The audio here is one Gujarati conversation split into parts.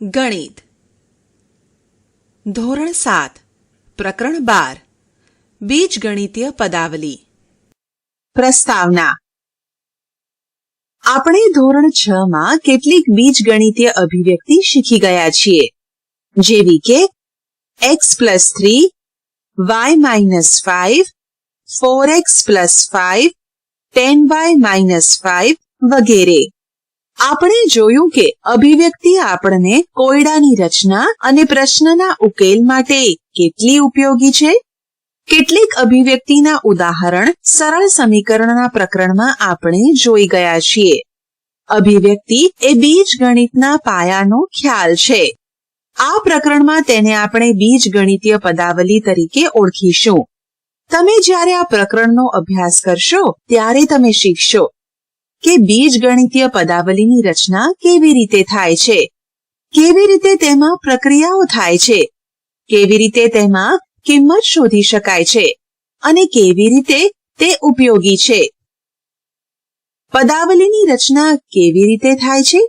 ગણિત ધોરણ 7 પ્રકરણ 12 બીજગણિતીય પદાવલી પ્રસ્તાવના આપણે ધોરણ 6 માં કેટલીક બીજગણિતીય અભિવ્યક્તિ શીખી ગયા છીએ, જેવી કે x+3, y-5, 4x+5, 10y-5 વગેરે. આપણે જોયું કે અભિવ્યક્તિ આપણને કોયડાની રચના અને પ્રશ્નના ઉકેલ માટે કેટલી ઉપયોગી છે. કેટલીક અભિવ્યક્તિના ઉદાહરણ સરળ સમીકરણના પ્રકરણમાં આપણે જોઈ ગયા છીએ. અભિવ્યક્તિ એ બીજગણિતના પાયાનો ખ્યાલ છે. આ પ્રકરણમાં તેને આપણે બીજગણિતીય પદાવલી તરીકે ઓળખીશું. તમે જ્યારે આ પ્રકરણનો અભ્યાસ કરશો ત્યારે તમે શીખશો કે બીજગણિતીય પદાવલીની રચના કેવી રીતે થાય છે, કેવી રીતે તેમાં પ્રક્રિયાઓ થાય છે, કેવી રીતે તેમાં કિંમત શોધી શકાય છે અને કેવી રીતે તે ઉપયોગી છે. પદાવલીની રચના કેવી રીતે થાય છે?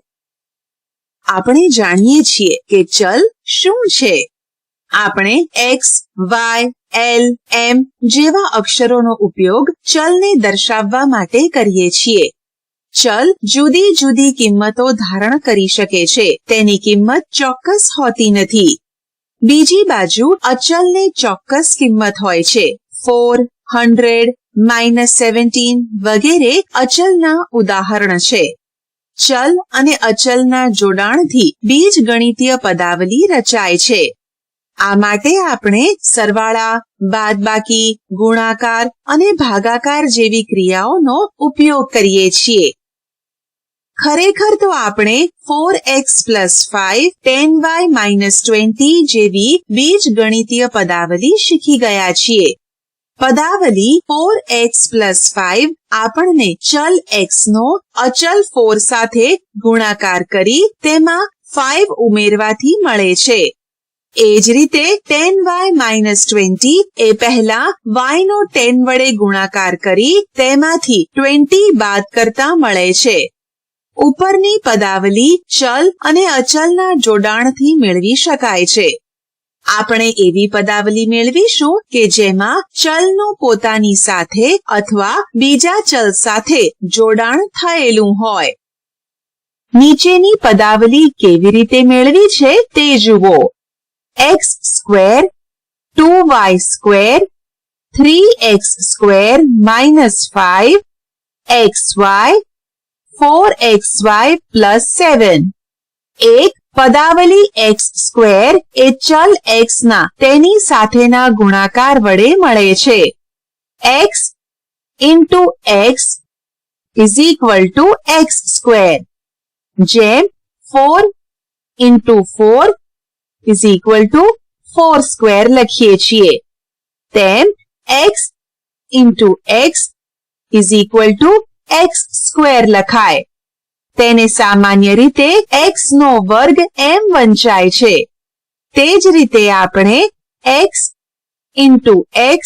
આપણે જાણીએ છીએ કે ચલ શું છે. આપણે x, y, l, m જેવા અક્ષરોનો ઉપયોગ ચલને દર્શાવવા માટે કરીએ છીએ. ચલ જુદી જુદી કિંમતો ધારણ કરી શકે છે. તેની કિંમત ચોક્કસ હોતી નથી. બીજી બાજુ અચલને ચોક્કસ કિંમત હોય છે. 4, 100, -17 વગેરે અચલના ઉદાહરણ છે. ચલ અને અચલના જોડાણથી બીજગણિતીય પદાવલી રચાય છે. આ માટે આપણે સરવાળા, બાદબાકી, ગુણાકાર અને ભાગાકાર જેવી ક્રિયાઓનો ઉપયોગ કરીએ છીએ. ખરેખર તો આપણે 4x+5, 10y-20 જેવી બીજગણિતીય પદાવલી શીખી ગયા છીએ. પદાવલી 4x+5 આપણને ચલ x નો અચલ 4 સાથે ગુણાકાર કરી તેમાં 5 ઉમેરવાથી મળે છે. એ જ રીતે 10y-20 એ પહેલા y નો 10 વડે ગુણાકાર કરી તેમાંથી 20 બાદ કરતા મળે છે. ઉપરની પદાવલી ચલ અને અચલના જોડાણથી મેળવી શકાય છે. આપણે એવી પદાવલી મેળવીશું કે જેમાં ચલનું પોતાની સાથે અથવા બીજા ચલ સાથે જોડાણ થયેલું હોય. નીચેની પદાવલી કેવી રીતે મેળવી છે તે જુઓ. x², 2y², 3x² -5, xy, 4xy +7. એક પદાવલી x² એ ચલ x ના તેની સાથેના ગુણાકાર વડે મળે છે. x × x = x². જેમ 4 × 4 = 4² લખીએ છીએ, તેમ x × x = x² લખાય. તેને સામાન્ય રીતે x નો વર્ગ એમ વંચાય છે. તે જ રીતે આપણે x × x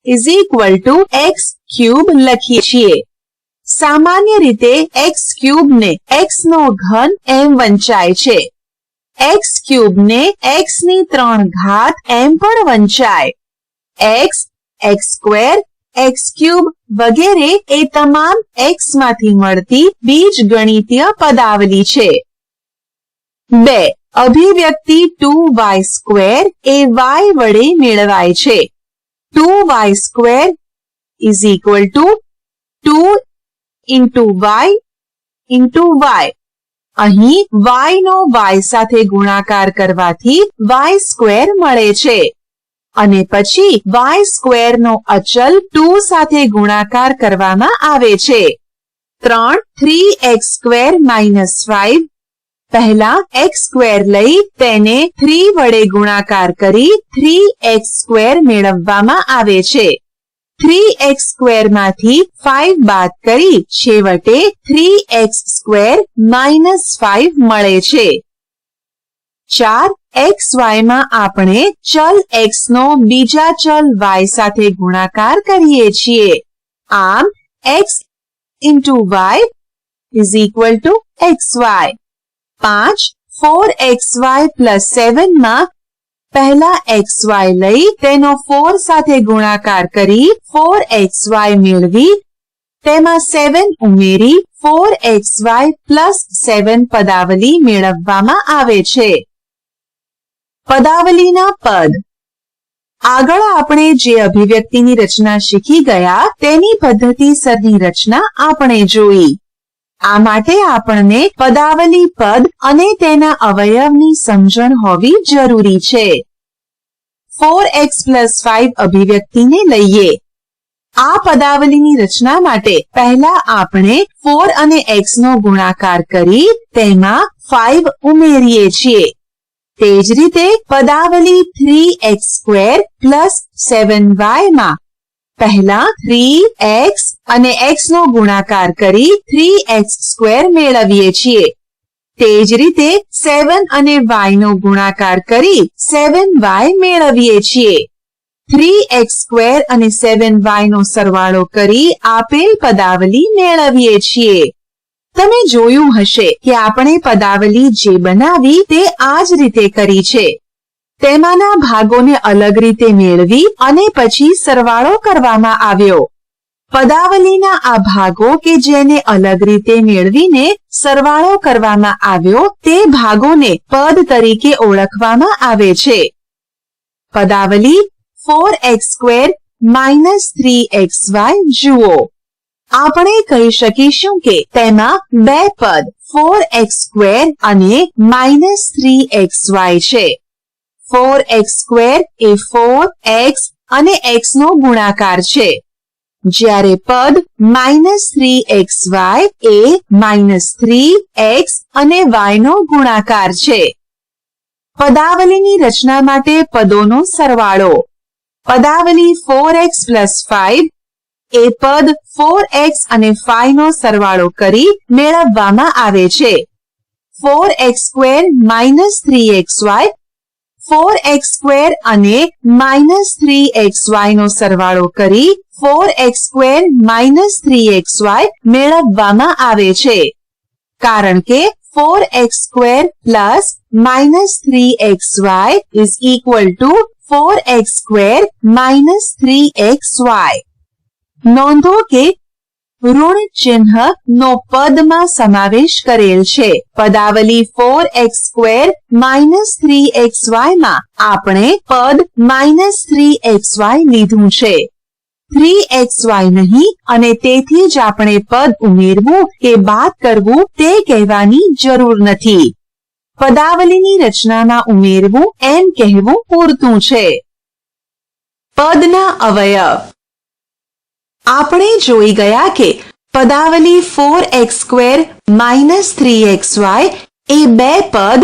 × x³ લખીએ છીએ. સામાન્ય રીતે x³ ને x નો ઘન એમ વંચાય છે. x³ ને x ની 3 ઘાત એમ પણ વંચાય. x, x² x³ વગેરે એ તમામ x માંથી મળતી બીજગણિતીય પદાવલી છે. 2. અભિવ્યક્તિ 2y² એ y વડે મેળવાય છે. 2y² = 2 × y × y. અહીં y નો y સાથે ગુણાકાર કરવાથી y² મળે છે અને પછી y² નો અચલ 2 સાથે ગુણાકાર કરવામાં આવે છે. 3x² -5 પહેલા x² લઈ તેને 3 વડે ગુણાકાર કરી 3x² મેળવવામાં આવે છે. 3x² માંથી 5 બાદ કરી છેવટે 3x² -5 મળે છે. 4xy માં આપણે ચલ x નો બીજા ચલ y સાથે ગુણાકાર કરીએ છીએ. આમ x × y = xy. 5 4xy + 7 માં પહેલા xy લઈ તેનો 4 સાથે ગુણાકાર કરી 4xy મેળવી તેમાં 7 ઉમેરી 4xy + 7 પદાવલી મેળવવામાં આવે છે. પદાવલીના પદ. આગળ આપણે જે અભિવ્યક્તિની રચના શીખી ગયા તેની પદ્ધતિસરની રચના આપણે જોઈ. આ માટે આપણને પદાવલી પદ અને તેના અવયવની સમજણ હોવી જરૂરી છે. 4x + 5 અભિવ્યક્તિને લઈએ. આ પદાવલીની રચના માટે પહેલા આપણે 4 અને x નો ગુણાકાર કરી તેમાં 5 ઉમેરીએ છીએ. તે જ રીતે પદાવલી 3x² + 7y માં પહેલા 3x અને x નો ગુણાકાર કરી 3x² મેળવીએ છીએ. તે જ રીતે 7 અને y નો ગુણાકાર કરી 7y મેળવીએ છીએ. 3x² અને 7y નો સરવાળો કરી આપેલ પદાવલી મેળવીએ છીએ. તમે જોયું હશે કે આપણે પદાવલી જે બનાવી તે આ જ રીતે કરી છે. તેમાંના ભાગોને અલગ રીતે મેળવી અને પછી સરવાળો કરવામાં આવ્યો. પદાવલીના આ ભાગો કે જેને અલગ રીતે મેળવીને સરવાળો કરવામાં આવ્યો તે ભાગોને પદ તરીકે ઓળખવામાં આવે છે. પદાવલી 4x² - 3xy જુઓ. આપણે કહી શકીશું કે તેમાં બે પદ 4x² અને -3xy છે. 4x² એ 4x અને x નો ગુણાકાર છે, જ્યારે પદ -3xy એ -3x અને y નો ગુણાકાર છે. પદાવલીની રચના માટે પદોનો સરવાળો. પદાવલી 4x + 5 એ પદ 4x અને 5 નો સરવાળો કરી મેળવવામાં આવે છે. 4x² - 3xy 4x² અને -3xy નો સરવાળો કરી 4x² - 3xy મેળવવામાં આવે છે. કારણ કે 4x² + -3xy = 4x² - 3xy. નોંધો કે ઋણ ચિહ્ન નો પદમાં સમાવેશ કરેલ છે. પદાવલી 4x² - 3xy માં આપણે પદ -3xy લીધું છે, 3xy નહીં, અને તેથી જ આપણે પદ ઉમેરવું કે બાદ કરવું તે કહેવાની જરૂર નથી. પદાવલીની રચનામાં ઉમેરવું એમ કહેવું પૂરતું છે. પદના અવયવ. આપણે જોઈ ગયા કે પદાવલી 4x² - 3xy એ બે પદ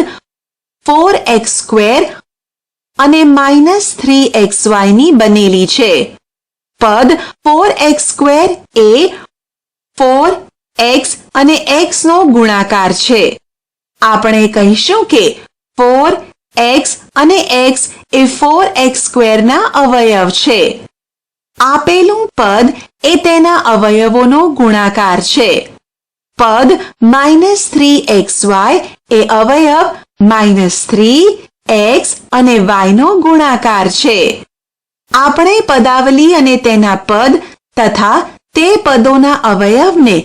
4x² અને -3xy ની બનેલી છે. પદ 4x² એ 4x અને x નો ગુણાકાર છે. આપણે કહીશું કે 4x અને x એ 4x² ના અવયવ છે. આપેલું પદ એ તેના અવયવોનો ગુણાકાર છે. પદ -3xy એ અવયવ -3x અને y નો ગુણાકાર છે. આપણે પદાવલી અને તેના પદ તથા તે પદોના અવયવને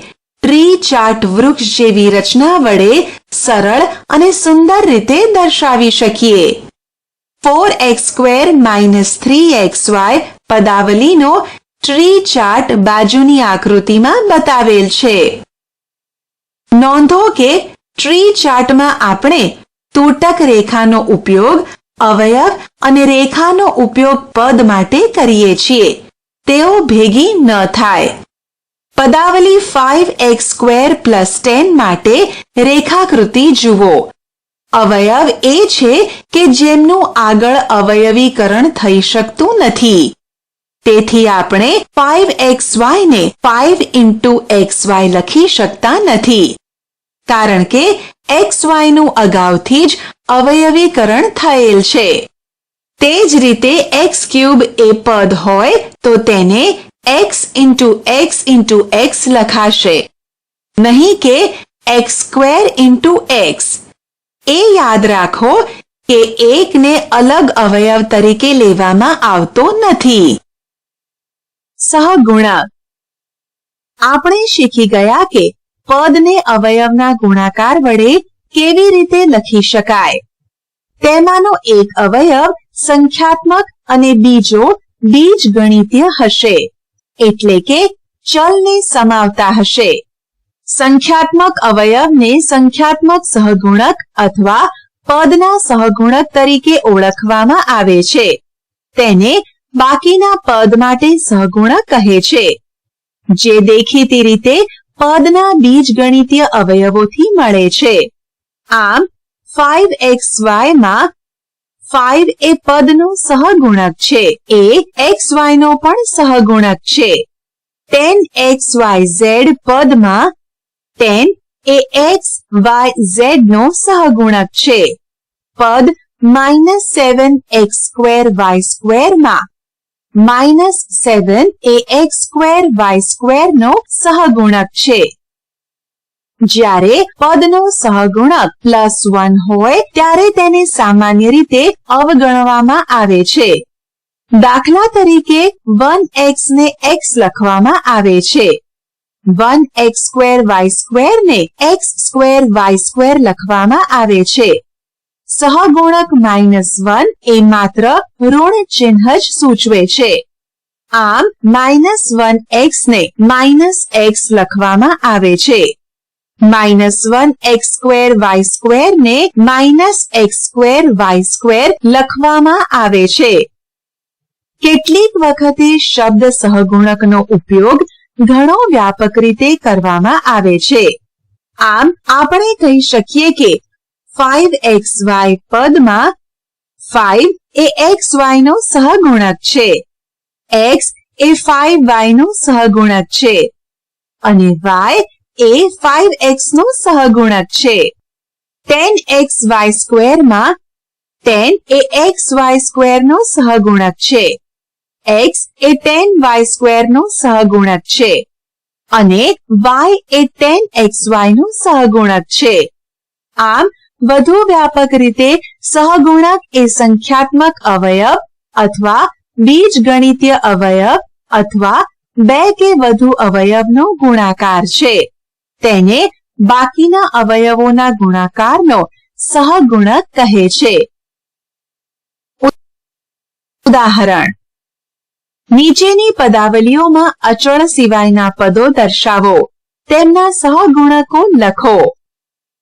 ટ્રી ચાર્ટ વૃક્ષ જેવી રચના વડે સરળ અને સુંદર રીતે દર્શાવી શકીએ. 4x² - 3xy પદાવલીનો ટ્રી ચાર્ટ બાજુની આકૃતિમાં બતાવેલ છે. નોંધો કે ટ્રી ચાર્ટમાં આપણે તૂટક રેખાનો ઉપયોગ અવયવ અને રેખાનો ઉપયોગ પદ માટે કરીએ છીએ. તેઓ ભેગી ન થાય. પદાવલી 5x² + 10 માટે રેખાકૃતિ જુઓ. અવયવ એ છે કે જેમનું આગળ અવયવીકરણ થઈ શકતું નથી. તેથી આપણે 5xy ને 5 × xy લખી શકતા નથી, કારણ કે xy નું અગાઉથી જ અવયવીકરણ થયેલ છે. તે જ રીતે x³ એ પદ હોય તો તેને x × x × x લખાશે, નહીં કે x² × x. એ યાદ રાખો કે એકને અલગ અવયવ તરીકે લેવામાં આવતો નથી. સહગુણક. આપણે શીખી ગયા કે પદને અવયવના ગુણાકાર વડે કેવી રીતે લખી શકાય. તેમાંનો એક અવયવ સંખ્યાત્મક અને બીજો બીજગણિતીય હશે, એટલે કે ચલને સમાવતા હશે. સંખ્યાત્મક અવયવને સંખ્યાત્મક સહગુણક અથવા પદના સહગુણક તરીકે ઓળખવામાં આવે છે. તેને બાકીના પદ માટે સહગુણક કહે છે, જે દેખીતી રીતે પદના બીજગણિતીય અવયવોથી મળે છે. આમ 5xy માં 5 એ પદનો સહગુણક છે. એ xy નો પણ સહગુણક છે. 10xyz પદમાં 10 એ x y z નો સહગુણક છે. પદ -7x2y2 માં -7 એ x2y2 નો સહગુણક છે. જ્યારે પદનો સહગુણક +1 હોય ત્યારે તેને સામાન્ય રીતે અવગણવામાં આવે છે. દાખલા તરીકે 1x ને x લખવામાં આવે છે. 1x2y2 ને x2y2 લખવામાં આવે છે. સહગુણક -1 એ માત્ર ઋણ ચિહ્ન જ સૂચવે છે. આમ -1x ને -x લખવામાં આવે છે. -1x2y2 ને -x2y2 લખવામાં આવે છે. કેટલીક વખતે શબ્દ સહગુણકનો ઉપયોગ ઘણો વ્યાપક રીતે કરવામાં આવે છે. આમ આપણે કહી શકીએ કે 5xy પદમાં 5 એ xy નો સહગુણક છે, x એ 5y નો સહગુણક છે અને y એ 5x નો સહગુણક છે. 10xy2 માં 10 એ xy2 નો સહગુણક છે, x એ 10y2 નો સહગુણક છે અને y એ 10xy નો સહગુણક છે. આમ વધુ વ્યાપક રીતે સહગુણક એ સંખ્યાત્મક અવયવ અથવા બીજગણિતીય અવયવ અથવા બે કે વધુ અવયવનો ગુણાકાર છે. તેને બાકીના અવયવોના ગુણાકારનો સહગુણક કહે છે. ઉદાહરણ: નીચેની પદાવલીઓમાં અચળ સિવાયના પદો દર્શાવો. તેમના સહગુણકો લખો.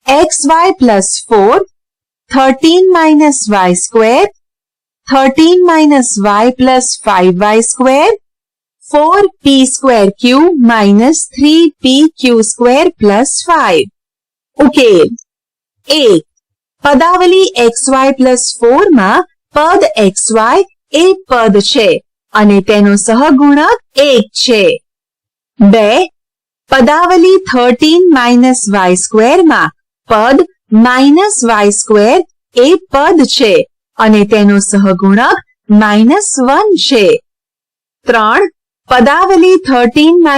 xy + 4, 13 - y2, 13 - y + 5y2, 4p²q - 3pq² + 5. ઉકેલ: 1. પદાવલી xy + 4 માં પદ xy એ પદ છે અને તેનો સહગુણક 1 છે. 2. પદાવલી 13 - y² માં પદ -y² એ પદ છે અને તેનો સહગુણક -1 છે. 3. પદાવલી 13 - y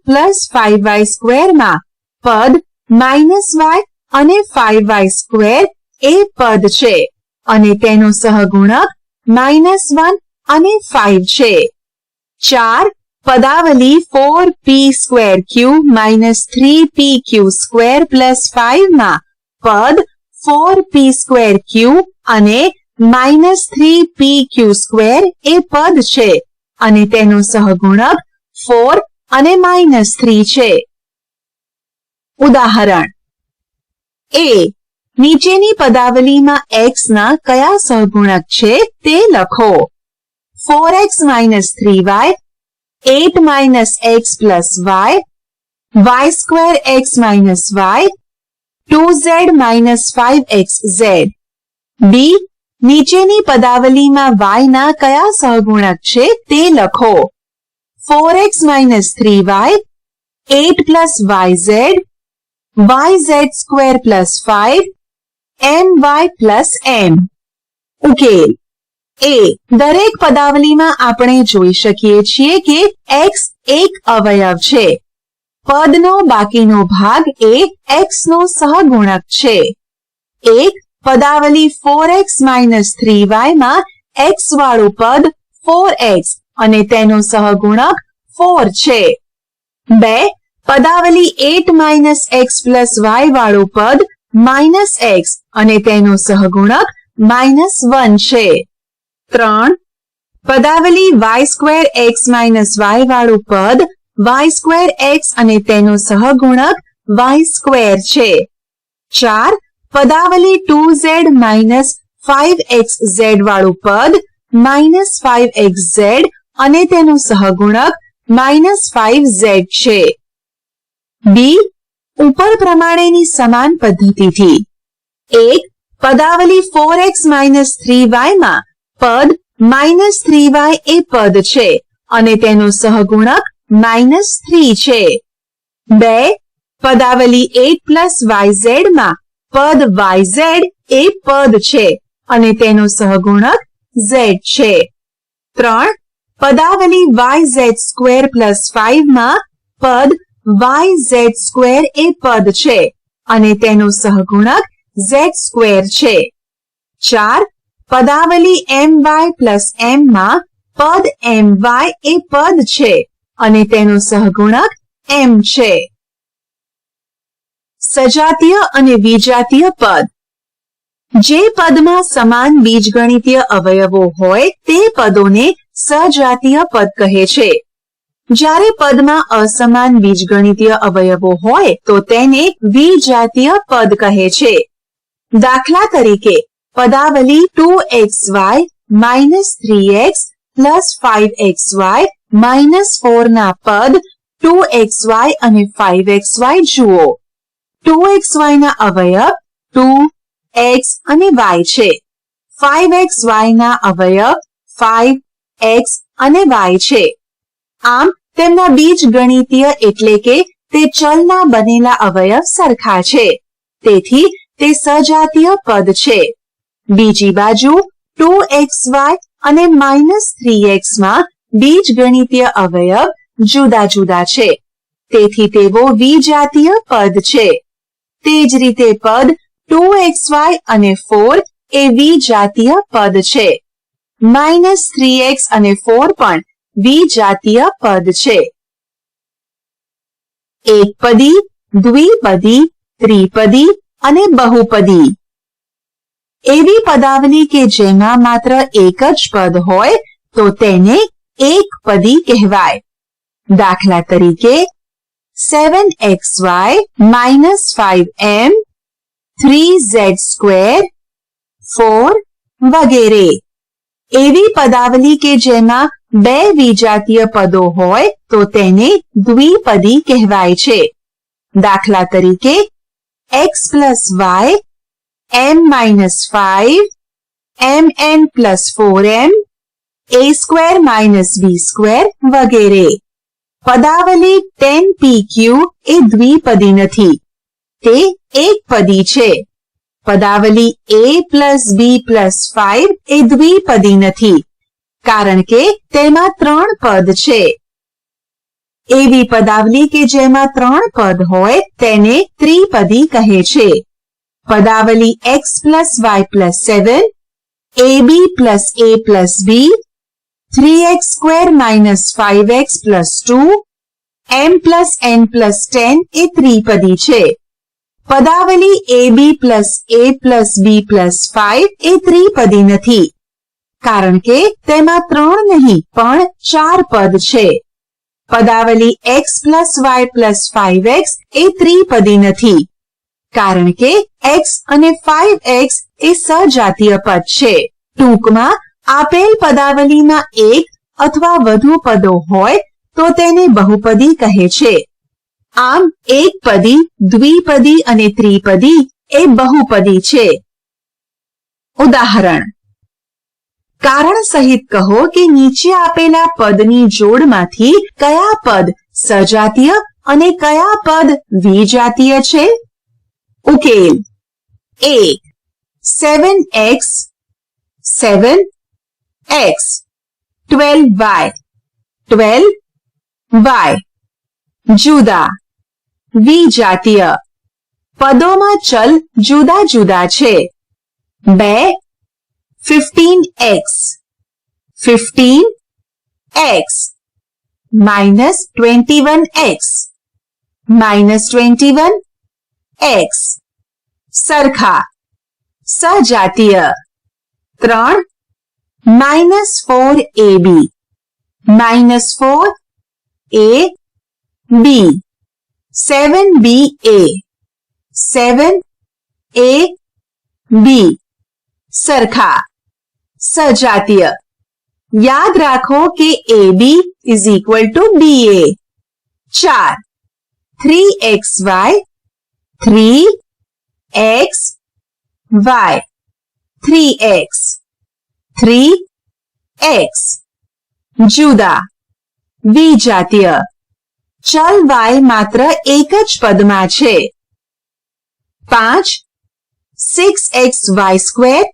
+ 5y² માં પદ -y અને 5y² એ પદ છે અને તેનો સહગુણક -1 અને 5 છે. 4. પદાવલી 4p²q - 3pq² + 5 માં પદ 4p²q અને -3pq² એ પદ છે અને તેનો સહગુણક 4 અને -3 છે. ઉદાહરણ: a. નીચેની પદાવલીમાં x ના કયા સહગુણક છે તે લખો. 4x - 3y, 8 - x + y, y²x - y, 2z - 5xz. b. નીચેની પદાવલીમાં y ના કયા સહગુણક છે તે લખો. 4x - 3y, 8 + yz, yz² + 5, my + m. ઉકેલ: a. દરેક પદાવલીમાં આપણે જોઈ શકીએ છીએ કે x એક અવયવ છે. પદનો બાકીનો ભાગ એ x નો સહગુણક છે. એક પદાવલી 4x - 3y માં x વાળું પદ 4x અને તેનો સહગુણક 4 છે. 2 પદાવલી 8 - x + y વાળું પદ -x અને તેનો સહગુણક -1 છે. 3 પદાવલી y² x - y વાળું પદ y²x અને તેનો સહગુણક y² છે. 4 પદાવલી 2z - 5xz વાળું પદ -5xz અને તેનો સહગુણક -5z છે. બી ઉપર પ્રમાણેની સમાન પદ્ધતિથી 1 પદાવલી 4x - 3y માં પદ -3y એ પદ છે અને તેનો સહગુણક -3 છે. 2 પદાવલી 8 + yz માં પદ yz એ પદ છે અને તેનો સહગુણક z છે. 3 પદાવલી yz² + 5 માં પદ yz² એ પદ છે અને તેનો સહગુણક z² છે. 4 પદાવલી my + m માં પદ my એ પદ છે અને તેનો સહગુણક m છે. સજાતીય અને વિજાતીય પદ. જે પદમાં સમાન બીજગણિતીય અવયવો હોય તે પદોને સજાતીય પદ કહે છે. જ્યારે પદમાં અસમાન બીજગણિતીય અવયવો હોય તો તેને વિજાતીય પદ કહે છે. દાખલા તરીકે પદાવલી 2xy - 3x + 5xy - 4 ના પદ 2xy અને 5xy જુઓ. 2xy ના અવયવ 2, x અને y છે. 5xy ના અવયવ 5, x અને y છે. આમ તેમના બીજગણિતીય એટલે કે તે ચલના બનેલા અવયવ સરખા છે. તેથી તે સજાતીય પદ છે. બીજી બાજુ 2xy અને -3x માં બીજગણિતીય અવયવ જુદા જુદા છે. તેથી તેઓ વિજાતીય પદ છે. તે જ રીતે પદ 2xy અને 4 એ વિજાતીય પદ છે. -3x અને 4 પણ વિજાતીય પદ છે. એકપદી, દ્વિપદી, ત્રિપદી અને બહુપદી. એવી પદાવલી કે જેમાં માત્ર એક જ પદ હોય તો તેને એકપદી કહેવાય. દાખલા તરીકે 7xy - 5m 3z², 4 વગેરે. એવી પદાવલી કે જેમાં બે વિજાતીય પદો હોય તો તેને દ્વિપદી કહેવાય છે. દાખલા તરીકે x + y m - 5 mn + 4m a² - b² વગેરે. પદાવલી 10pq એ દ્વિપદી નથી. તે એકપદી છે. પદાવલી a + b + 5 એ દ્વિપદી નથી કારણ કે તેમાં 3 પદ છે. એવી પદાવલી કે જેમાં 3 પદ હોય તેને ત્રિપદી કહે છે. પદાવલી x + y + 7 ab + a + b 3x² - 5x + 2 m + n + 10 એ ત્રિપદી છે. પદાવલી ab + a + b + 5 એ ત્રિપદી નથી કારણ કે તેમાં 3 નહીં પણ 4 પદ છે. પદાવલી x + y + 5x એ ત્રિપદી નથી કારણ કે x અને 5x એ સજાતીય પદ છે. ટૂંકમાં આપેલ પદાવલીમાં એક અથવા વધુ પદો હોય તો તેને બહુપદી કહે છે. આમ એકપદી, દ્વિપદી અને ત્રિપદી એ બહુપદી છે. ઉદાહરણ. કારણ સહિત કહો કે નીચે આપેલા પદની જોડમાંથી કયા પદ સજાતીય અને કયા પદ વિજાતીય છે? ઉકેલ. 1 7x 7x 12y 12y. જુદા. વિજાતીય. પદોમાં ચલ જુદા જુદા છે. 2 15x, 15x, -21x, -21x. સરખા, સજાતીય. 3 -4ab, -4ab, 7ba, 7ab. સરખા, સજાતીય. યાદ રાખો કે AB is equal to BA. 4 3xy, 3xy, 3x, 3x. જુદા, વિજાતીય. ચલ y માત્ર એક જ પદમાં છે. 5 6xy square,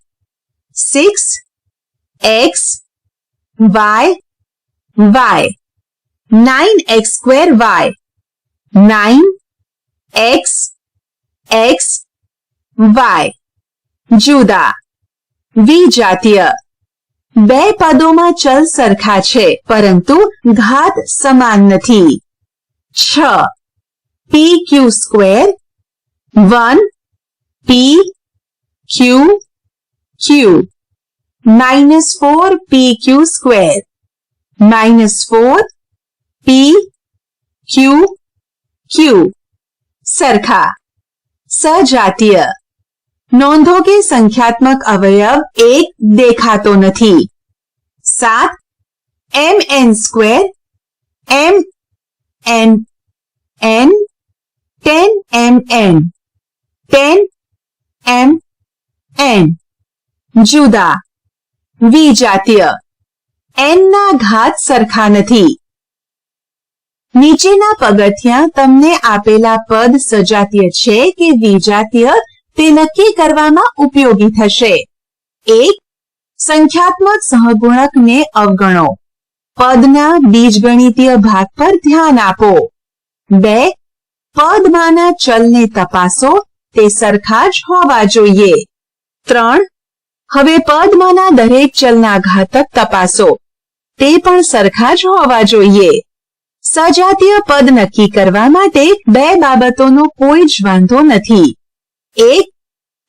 6x y, y, 9x square y, 9x x y. જુદા, વિજાતીય. બે પદોમાં ચલ સરખા છે પરંતુ ઘાત સમાન નથી. 6 pq square, 1 pq q, -4 pq square, -4 pq q. સરખા, સજાતીય. નોંધો કે સંખ્યાત્મક અવયવ એક દેખાતો નથી. 7 mn square, m n n, 10 mn, 10 mn. જુદા, વિજાતીય. n ના ઘાત સરખા નથી. નીચેના પગથિયાં તમને આપેલા પદ સજાતીય છે કે વિજાતીય તે નક્કી કરવામાં ઉપયોગી થશે. 1 સંખ્યાત્મક સહગુણકને અવગણો. પદના બીજગણિતીય ભાગ પર ધ્યાન આપો. 2 પદમાંના ચલને તપાસો, તે સરખા જ હોવા જોઈએ. 3 હવે પદમાંના દરેક ચલના ઘાતક તપાસો, તે પણ સરખા જ હોવા જોઈએ. સજાતીય પદ નક્કી કરવા માટે બે બાબતોનો કોઈ જ વાંધો નથી. 1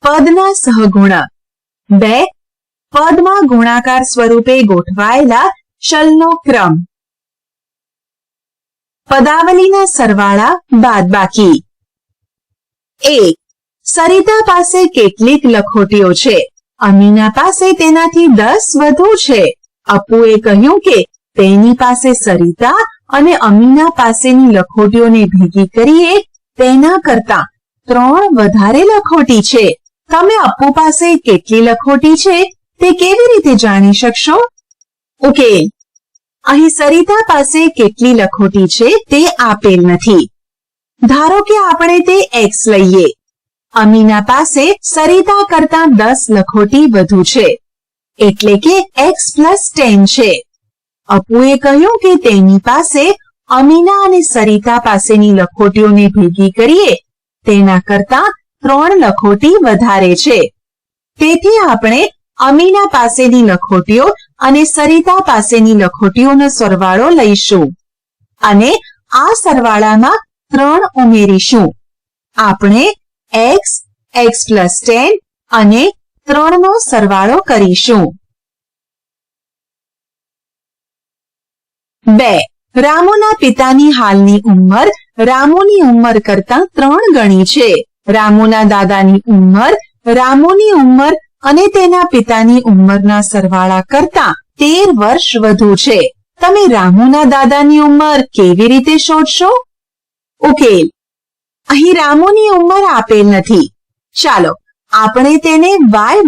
પદના સહગુણક, 2 પદમાં ગુણાકાર સ્વરૂપે ગોઠવાયેલા ચલનો ક્રમ. પદાવલીના સરવાળા બાદબાકી. 1 સરિતા પાસે કેટલીક લખોટીઓ છે? અમીના પાસે તેનાથી 10 વધુ છે. અપ્પુએ કહ્યું કે તેની પાસે સરિતા અને અમીના પાસેની લખોટીઓને ભેગી કરીએ તેના કરતા 3 વધારે લખોટી છે. તમે અપ્પુ પાસે કેટલી લખોટી છે તે કેવી રીતે જાણી શકશો? ઉકેલ. અહીં સરિતા પાસે કેટલી લખોટી છે તે આપેલ નથી. ધારો કે આપણે તે x લઈએ. અમીના પાસે સરિતા કરતા 10 લખોટી વધુ છે, એટલે કે x + 10 છે. અપ્પુએ કહ્યું કે તેની પાસે અમીના અને સરિતા પાસેની લખોટીઓને ભેગી કરીએ તેના કરતા 3 લખોટી વધારે છે. તેથી આપણે અમીના પાસેની લખોટીઓ અને સરિતા પાસેની લખોટીઓનો સરવાળો લઈશું અને આ સરવાળામાં 3 ઉમેરીશું. આપણે x, x + 10 અને 3 નો સરવાળો કરીશું. 2 રામુના પિતાની હાલની ઉંમર રામુની ઉંમર કરતા 3 ગણી છે. રામુના દાદાની ઉંમર રામુની ઉંમર અને તેના પિતાની ઉંમરના સરવાળા કરતા 13 વર્ષ વધુ છે. તમે રામુના દાદાની ઉંમર કેવી રીતે શોધશો? ઉકેલ. અહીં રામુની ઉંમર આપેલ નથી. ચાલો આપણે તેને y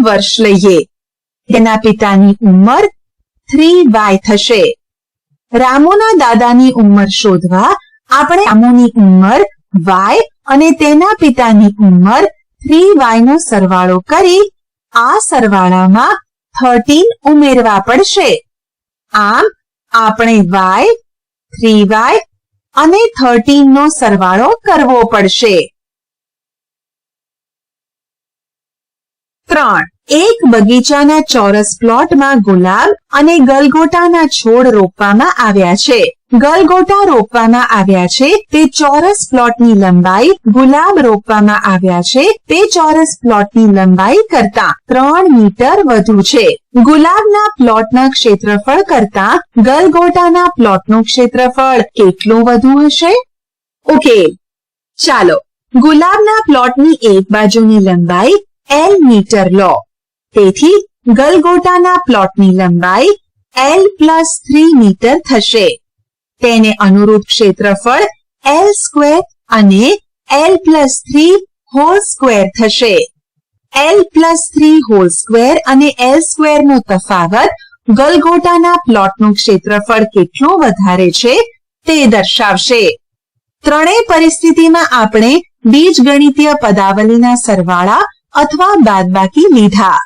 વર્ષ લઈએ. તેના પિતાની ઉંમર 3y થશે. રામુના દાદાની ઉંમર શોધવા આપણે રામુની ઉંમર y અને તેના પિતાની ઉંમર 3y નો સરવાળો કરી આ સરવાળામાં 13 ઉમેરવા પડશે. આમ આપણે y, 3y અને 13 નો સરવાળો કરવો પડશે. 3. એક બગીચાના ચોરસ પ્લોટમાં ગુલાબ અને ગલગોટાના છોડ રોપવામાં આવ્યા છે. ગલગોટા રોપવામાં આવ્યા છે તે ચોરસ પ્લોટની લંબાઈ ગુલાબ રોપવામાં આવ્યા છે તે ચોરસ પ્લોટની લંબાઈ કરતા 3 મીટર વધુ છે. ગુલાબના પ્લોટના ક્ષેત્રફળ કરતા ગલગોટાના પ્લોટનું ક્ષેત્રફળ કેટલું વધુ હશે? ઓકે, ચાલો ગુલાબના પ્લોટની એક બાજુની લંબાઈ L મીટર લો. તેથી ગલગોટાના પ્લોટની લંબાઈ L + 3 મીટર થશે. તેને અનુરૂપ ક્ષેત્રફળ L સ્ક્વેર અને L + 3 હોલ સ્ક્વેર થશે. L + 3 હોલ સ્ક્વેર અને L સ્ક્વેર નો તફાવત ગલગોટાના પ્લોટનું ક્ષેત્રફળ કેટલું વધારે છે તે દર્શાવશે. ત્રણેય પરિસ્થિતિમાં આપણે બીજગણિતીય પદાવલીના સરવાળા અથવા બાદબાકી લીધા.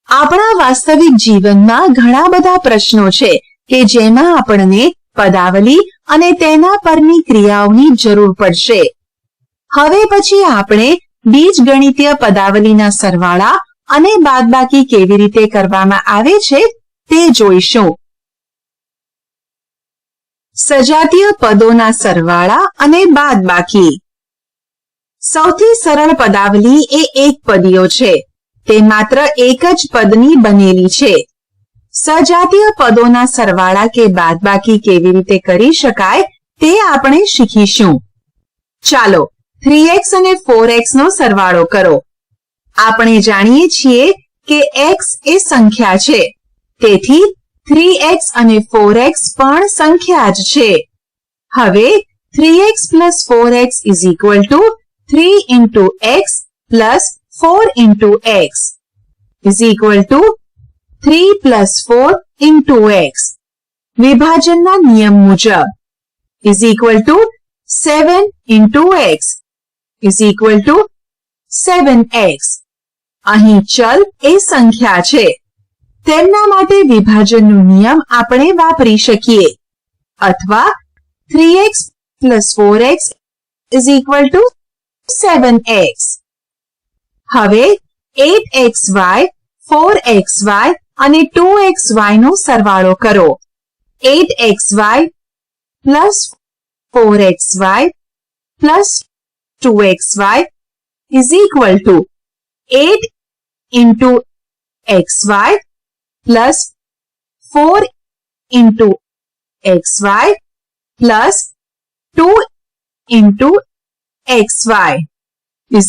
આપણા વાસ્તવિક જીવનમાં ઘણા બધા પ્રશ્નો છે કે જેમાં આપણને પદાવલી અને તેના પરની ક્રિયાઓની જરૂર પડશે. હવે પછી આપણે બીજગણિતીય પદાવલીના સરવાળા અને બાદબાકી કેવી રીતે કરવામાં આવે છે તે જોઈશું. સજાતીય પદોના સરવાળા અને બાદબાકી. સૌથી સરળ પદાવલી એ એકપદીઓ છે. તે માત્ર એક જ પદની બનેલી છે. સજાતીય પદોના સરવાળા કે બાદબાકી કેવી રીતે કરી શકાય તે આપણે શીખીશું. ચાલો 3x અને 4x નો સરવાળો કરો. આપણે જાણીએ છીએ કે x એ સંખ્યા છે, તેથી 3x અને 4x પણ સંખ્યા જ છે. હવે 3x + 4x = 3 × x + 4 × x = 3 + 4 × x. વિભાજનના નિયમ મુજબ = 7 × x = 7x. અહીં ચલ એ સંખ્યા છે. તેમના માટે વિભાજનનો નિયમ આપણે વાપરી શકીએ. અથવા 3x + 4x = 7x. હવે 8xy, 4xy અને 2xy નો સરવાળો કરો. 8xy + 4xy + 2xy = 8 × xy + 4 × xy + 2 × xy =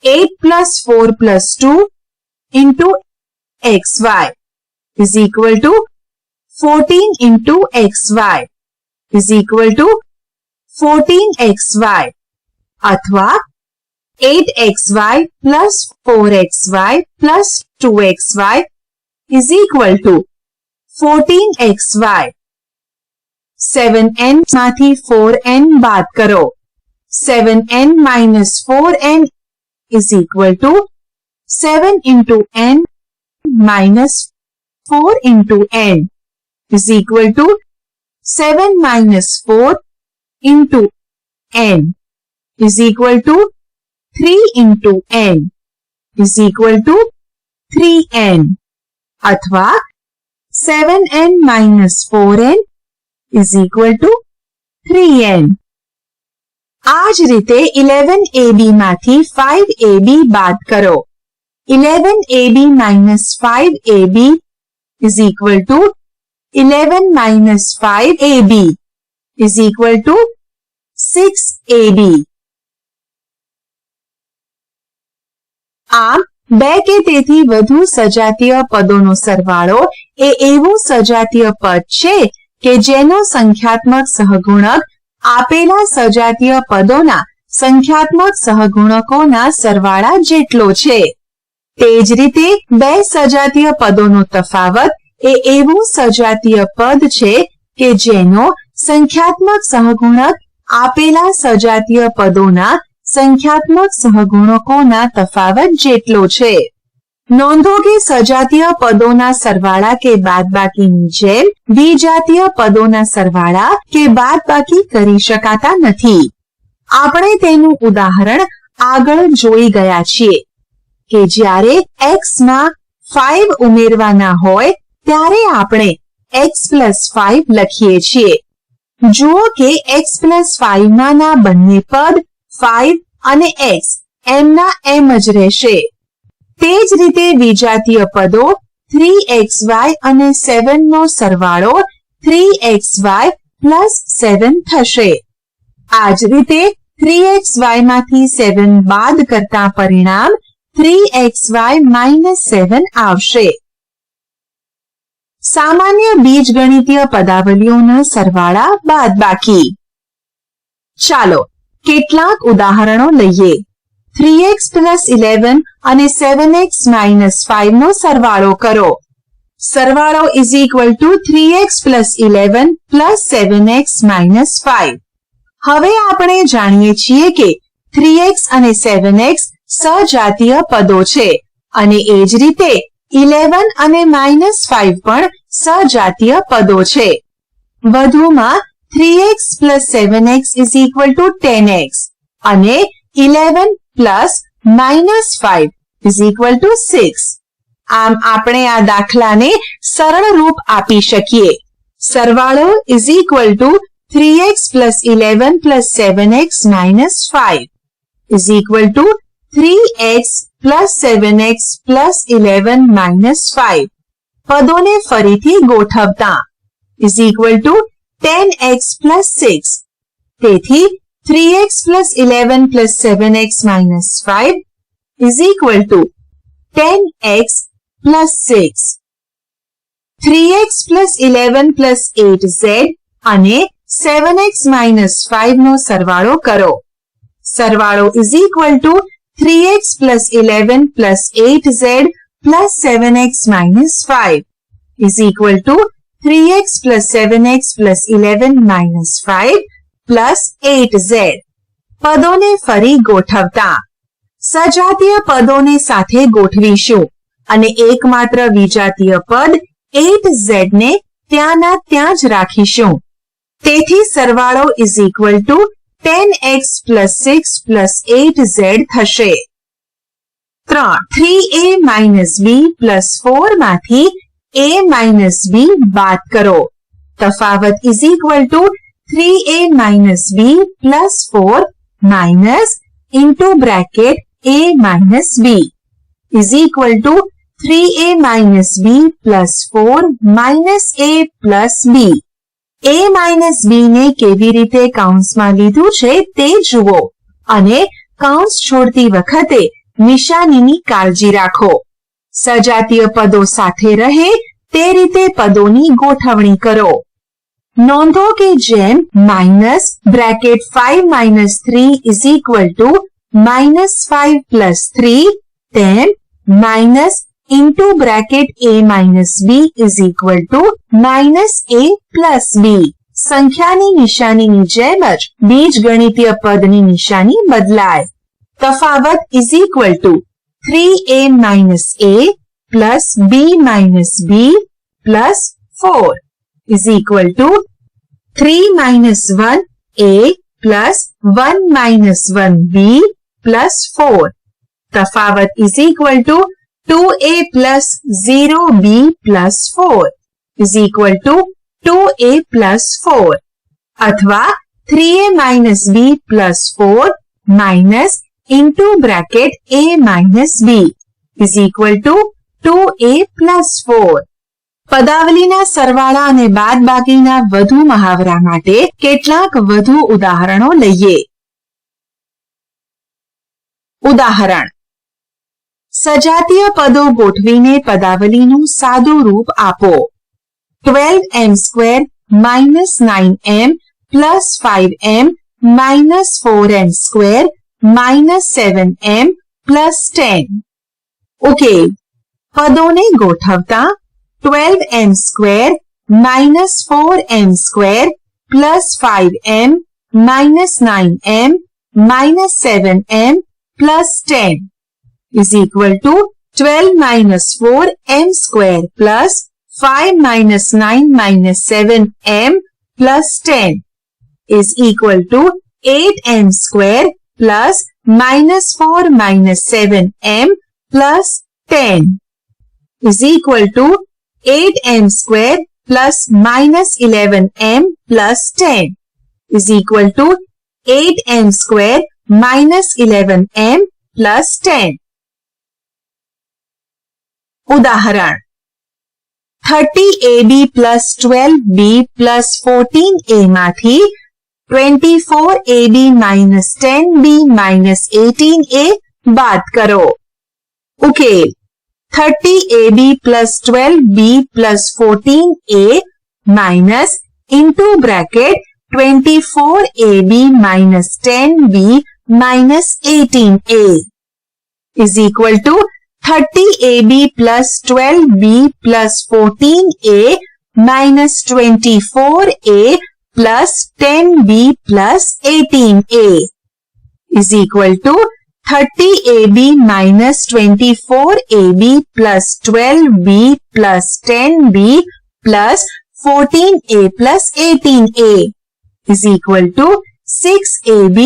8 + 4 + 2 × xy = 14 × xy = 14xy. અથવા 8xy + 4xy + 2xy = 14xy. 7n માંથી 4n બાદ કરો. 7n - 4n = 7 × n - 4 × n = 7 - 4 × n = 3 × n = 3n. અથવા 7n - 4n = 3n. આ જ રીતે 11ab માંથી 5ab બાદ કરો. 11ab - 5ab = 11 - 5ab = 6ab. આમ બે કે તેથી વધુ સજાતીય પદોનો સરવાળો એ એવું સજાતીય પદ છે કે જેનો સંખ્યાત્મક સહગુણક આપેલા સજાતીય પદોના સંખ્યાત્મક સહગુણકોના સરવાળા જેટલો છે. તે જ રીતે બે સજાતીય પદોનો તફાવત એ એવું સજાતીય પદ છે કે જેનો સંખ્યાત્મક સહગુણક આપેલા સજાતીય પદોના સંખ્યાત્મક સહગુણકોના તફાવત જેટલો છે. નોંધો કે સજાતીય પદોના સરવાળા કે બાદબાકીની જેમ વિજાતીય પદોના સરવાળા કે બાદબાકી કરી શકાતા નથી. આપણે તેનું ઉદાહરણ આગળ જોઈ ગયા છીએ. કે જ્યારે x માં 5 ઉમેરવાના હોય ત્યારે આપણે x+5 લખીએ છીએ. જુઓ કે x+5 માના બંને પદ 5 અને x એમના એમ જ રહેશે. તે જ રીતે વિજાતીય પદો 3xy અને 7 નો સરવાળો 3xy + 7 થશે. આ જ રીતે 3xy માંથી 7 બાદ કરતા પરિણામ 3xy - 7 આવશે. સામાન્ય બીજગણિતીય પદાવલીઓના સરવાળા બાદબાકી. ચાલો કેટલાક ઉદાહરણો લઈએ. 3x + 11 અને 7x - 5 નો સરવાળો કરો. સરવાળો = 3x + 11 + 7x - 5. હવે આપણે જાણીએ છીએ કે 3x અને 7x સજાતીય પદો છે અને એ જ રીતે 11 અને -5 પણ સજાતીય પદો છે. વધુમાં 3x + 7x = 10x અને 11 + -5 = 6. આમ આપણે આ દાખલાને સરળ રૂપ આપી શકીએ. સરવાળો = 3x + 11 + 7x - 5 = 3x + 7x + 11 - 5. પદોને ફરીથી ગોઠવતા = 10x + 6. તેથી 3x + 11 + 7x - 5 = 10x + 6. 3x + 11 + 8z અને 7x - 5 નો સરવાળો કરો. સરવાળો = 3x + 11 + 8z + 7x - 5 = 3x + 7x + 11 - 5 + 8z. પદોને ફરી ગોઠવતા સજાતીય પદોને સાથે ગોઠવીશું અને એકમાત્ર વિજાતીય પદ 8z ને ત્યાંના ત્યાં જ રાખીશું. તેથી સરવાળો = 10x + 6 + 8z થશે. 3a - b + 4 માંથી a - b બાદ કરો. તફાવત = 3a - b + 4 minus into bracket a minus b = 3a minus b plus 4 minus a plus b. a minus b ને કેવી રીતે કૌંસમાં લીધું છે તે જુઓ અને કૌંસ છોડતી વખતે નિશાનીની કાળજી રાખો. સજાતીય પદો સાથે રહે તે રીતે પદોની ગોઠવણી કરો. નોંધો કે જેમ -bracket 5 - 3 = -5 + 3 તેમ minus into bracket a minus b = -a plus b. સંખ્યાની નિશાનીની જેમ જ બીજગણિતીય પદની નિશાની બદલાય. તફાવત = 3a minus a plus b minus b plus 4 = 3 minus 1 a plus 1 minus 1 b plus 4. તફાવત = 2a plus 0 b plus 4 = 2a plus 4 અથવા 3a minus b plus 4 minus into bracket a minus b = 2a plus 4. પદાવલીના સરવાળા અને બાદબાકીના વધુ મહાવરા માટે કેટલાક વધુ ઉદાહરણો લઈએ. ઉદાહરણ: સજાતીય પદો ગોઠવીને પદાવલીનું સાદું રૂપ આપો. 12m² - 9m + 5m - 4m² - 7m + 10. Okay, પદોને ગોઠવતા 12m² - 4m² + 5m - 9m - 7m + 10 = 12 - 4m² + 5 - 9 - 7m + 10 = 8m² + -4 - 7m plus 10 is equal to 8m square plus minus 11m plus 10 is equal to 8m square minus 11m plus 10. ઉદાહરણ 30ab plus 12b plus 14a માંથી 24ab minus 10b minus 18a બાદ કરો. ઉકેલ 30ab plus 12b plus 14a minus into bracket 24ab minus 10b minus 18a is equal to 30ab plus 12b plus 14a minus 24a plus 10b plus 18a is equal to 30ab minus 24ab plus 12b plus 10b plus 14a plus 18a is equal to 6ab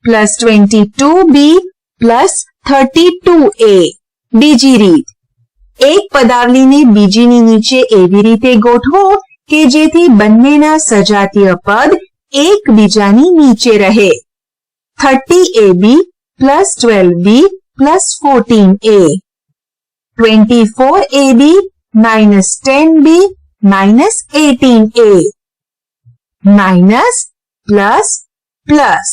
plus 22b plus 32a. બીજી રીત, એક પદાવલીને બીજીની નીચે એવી રીતે ગોઠવો કે જેથી બંનેના સજાતીય પદ એકબીજાની નીચે રહે. 30ab plus 12b plus 14a, 24ab minus 10b minus 18a, minus plus plus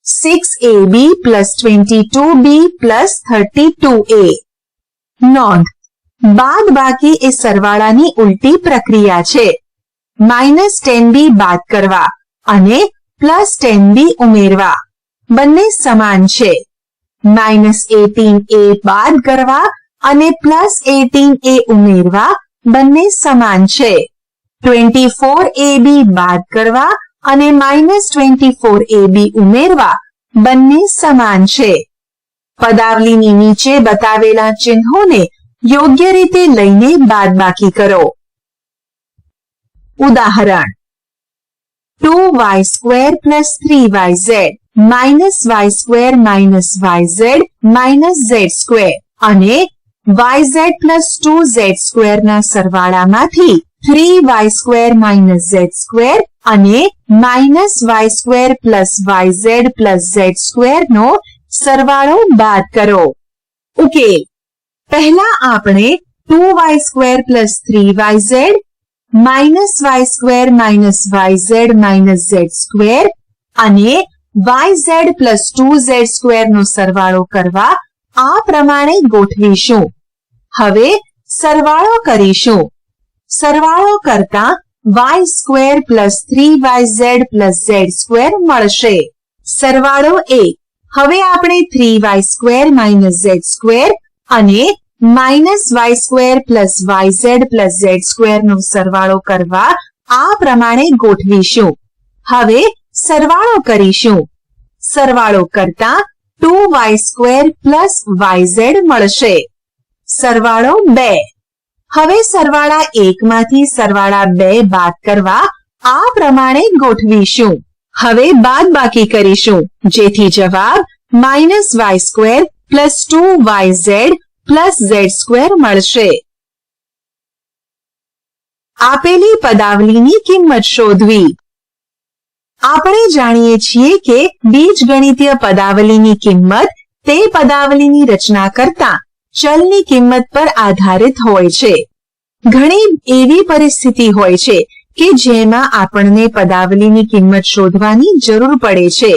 6ab plus 22b plus 32a. નોંધ, બાદ બાકી એ સરવાળાની ઉલટી પ્રક્રિયા છે. માઇનસ 10b બાદ કરવા અને પ્લસ 10b ઉમેરવા બંને સમાન છે. માઇનસ 18a બાદ કરવા અને પ્લસ 18a ઉમેરવા બંને સમાન છે. 24ab બાદ કરવા અને માઇનસ 24ab ઉમેરવા બંને સમાન છે. પદાવલીની નીચે બતાવેલા ચિહ્નોને યોગ્ય રીતે લઈને બાદબાકી કરો. ઉદાહરણ 2y square plus 3yz minus y square minus yz minus z square અને yz plus 2z square ના સરવાળામાંથી 3y square minus z square અને minus y square plus yz plus z square નો સરવાળો બાદ કરો. ઉકેલ, પહેલા આપણે 2y square plus 3yz minus y square minus yz minus z square અને yz plus 2z square નો સરવાળો કરવા આ પ્રમાણે ગોઠવીશું. હવે સરવાળો કરીશું. સરવાળો કરતા y square plus 3yz plus z square મળશે. સરવાળો 1. હવે આપણે 3y square minus z square અને minus y square plus yz plus z square નો સરવાળો કરવા આ પ્રમાણે ગોઠવીશું. હવે સરવાળો કરીશું. સરવાળો કરતા 2y square plus yz મળશે. સરવાળો 2. હવે સરવાળા 1 માંથી સરવાળા 2 બાદ કરવા આ પ્રમાણે ગોઠવીશું. હવે બાદબાકી કરીશું જેથી જવાબ minus y square plus 2yz plus z square મળશે. આપેલી પદાવલીની કિંમત શોધવી. આપણે જાણીએ છીએ કે બીજગણિતીય પદાવલીની કિંમત તે પદાવલીની રચના કરતા ચલની કિંમત પર આધારિત હોય છે. ઘણી એવી પરિસ્થિતિ હોય છે કે જેમાં આપણને પદાવલીની કિંમત શોધવાની જરૂર પડે છે.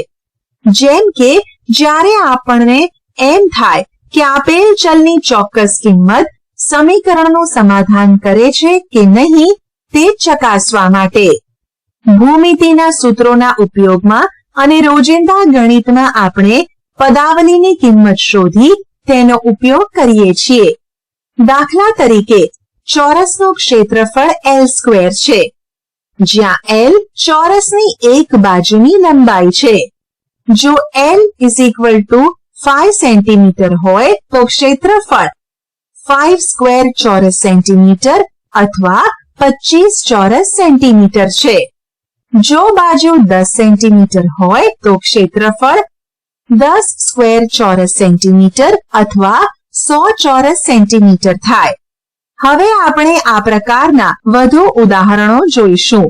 જેમ કે જ્યારે આપણને એમ થાય કે આપેલ ચલની ચોક્કસ કિંમત સમીકરણનું સમાધાન કરે છે કે નહીં તે ચકાસવા માટે. ભૂમિતિના સૂત્રોના ઉપયોગમાં અને રોજિંદા ગણિતમાં આપણે પદાવલીની કિંમત શોધી તેનો ઉપયોગ કરીએ છીએ. દાખલા તરીકે ચોરસનું ક્ષેત્રફળ L સ્ક્વેર છે, જ્યાં L ચોરસની એક બાજુની લંબાઈ છે. જો L = 5 સેન્ટીમીટર હોય તો ક્ષેત્રફળ 5 સ્ક્વેર ચોરસ સેન્ટીમીટર અથવા 25 ચોરસ સેન્ટીમીટર છે. જો બાજુ 10 સેન્ટીમીટર હોય તો ક્ષેત્રફળ 10 સ્ક્વેર ચોરસ સેન્ટીમીટર અથવા 100 ચોરસ સેન્ટીમીટર થાય. હવે આપણે આ પ્રકારના વધુ ઉદાહરણો જોઈશું.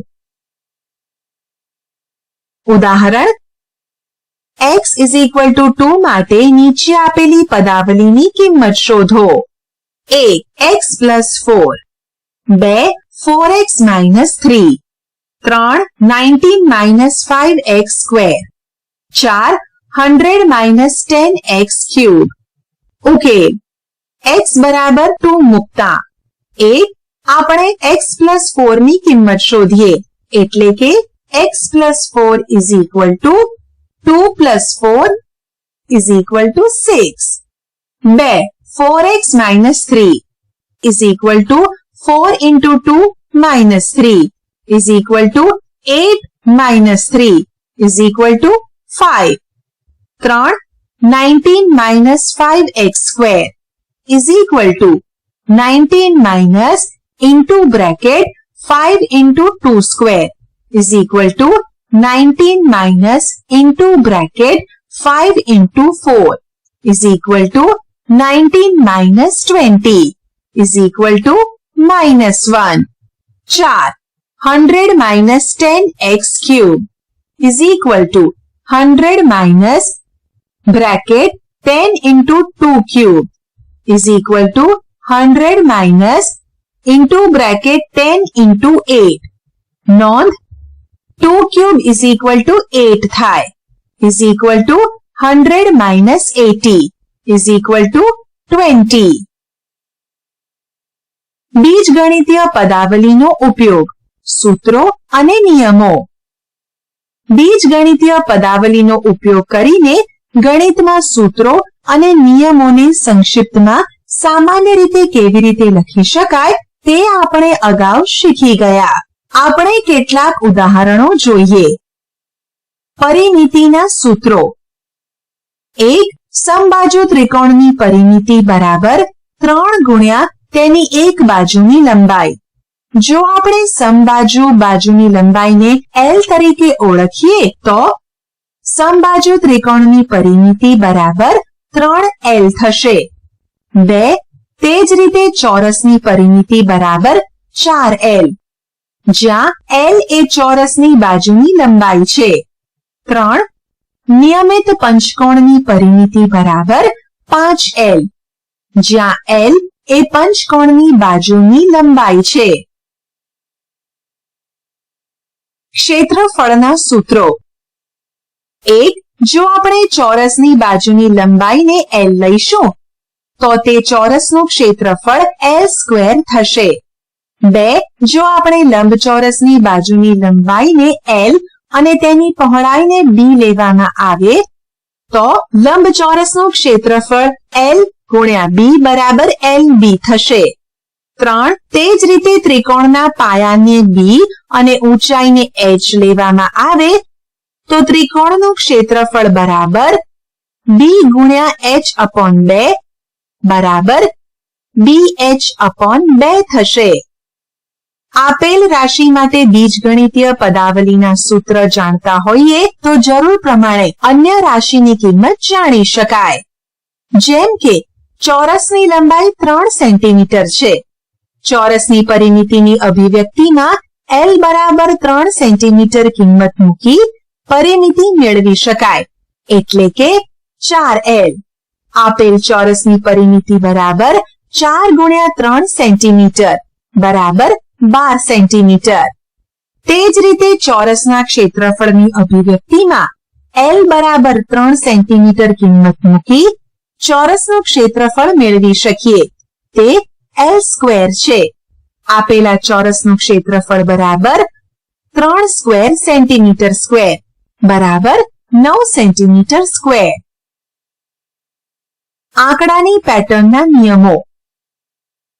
ઉદાહરણ x = 2 માટે નીચે આપેલી પદાવલીની કિંમત શોધો. 1 x + 4, 2 4x - 3, 3 19 - 5x², 4 100 - 10x³. ઉકેલ x = 2 મૂકતા આપણે x + 4 ની કિંમત શોધીએ એટલે કે x + 4 = 2 + 4 = 6. 2 4x - 3 = 4 × 2 - 3 = 8 - 3 = 5. 3 19 - 5x² = 19 into bracket 5 into 2 square = 19 into bracket 5 into 4 = 19 - 20 = -1. 4 100 - 10x³ = 100 bracket 10 into 2 cube = 100 into bracket 10 into 8. નોંધ 2 cube = 8 થાય = 100 - 80 = 20. બીજગણિતીય પદાવલીનો ઉપયોગ, સૂત્રો અને નિયમો. બીજગણિતીય પદાવલીનો ઉપયોગ કરીને ગણિતમાં સૂત્રો અને નિયમોને સંક્ષિપ્તમાં સામાન્ય રીતે કેવી રીતે લખી શકાય તે આપણે અગાઉ શીખી ગયા. આપણે કેટલાક ઉદાહરણો જોઈએ. પરિમિતિના સૂત્રો. 1 સમબાજુ ત્રિકોણની પરિમિતિ બરાબર 3 ગુણ્યા તેની એક બાજુની લંબાઈ. જો આપણે સમબાજુ બાજુની લંબાઈને L તરીકે ઓળખીએ તો સમબાજુ ત્રિકોણની પરિમિતિ બરાબર 3L થશે. 2 તે જ રીતે ચોરસની પરિમિતિ બરાબર 4L, જ્યાં L એ ચોરસની બાજુની લંબાઈ છે. 3 નિયમિત પંચકોણની પરિમિતિ બરાબર 5L, જ્યાં L એ પંચકોણની બાજુની લંબાઈ છે. ક્ષેત્રફળના સૂત્રો. 1 જો આપણે ચોરસની બાજુની લંબાઈને L લઈશું તો તે ચોરસનું ક્ષેત્રફળ L² થશે. 2 જો આપણે લંબચોરસની બાજુની લંબાઈને L અને તેની પહોળાઈને B લેવામાં આવે તો લંબચોરસનું ક્ષેત્રફળ L × B બરાબર LB થશે. 3 તે જ રીતે ત્રિકોણના પાયાને B અને ઊંચાઈને H લેવામાં આવે તો ત્રિકોણનું ક્ષેત્રફળ બરાબર B × H/2 બરાબર BH/2 થશે. આપેલ રાશિ માટે બીજગણિતીય પદાવલીના સૂત્ર જાણતા હોઈએ તો જરૂર પ્રમાણે અન્ય રાશિની કિંમત જાણી શકાય. જેમ કે ચોરસની લંબાઈ 3 સેન્ટીમીટર છે. ચોરસની પરિમિતિની અભિવ્યક્તિમાં L બરાબર 3 સેન્ટીમીટર કિંમત મૂકી પરિમિતિ મેળવી શકાય એટલે કે 4L. આપેલ ચોરસની પરિમિતિ બરાબર 4 × 3 સેન્ટીમીટર બરાબર 12 સેન્ટીમીટર. તે જ રીતે ચોરસના ક્ષેત્રફળની અભિવ્યક્તિમાં L બરાબર 3 સેન્ટીમીટર કિંમત મૂકી ચોરસનું ક્ષેત્રફળ મેળવી શકીએ તે L² છે. આપેલા ચોરસનું ક્ષેત્રફળ બરાબર 3² સેન્ટીમીટર² બરાબર 9 સેન્ટીમીટર². આંકડાની પેટર્નના નિયમો.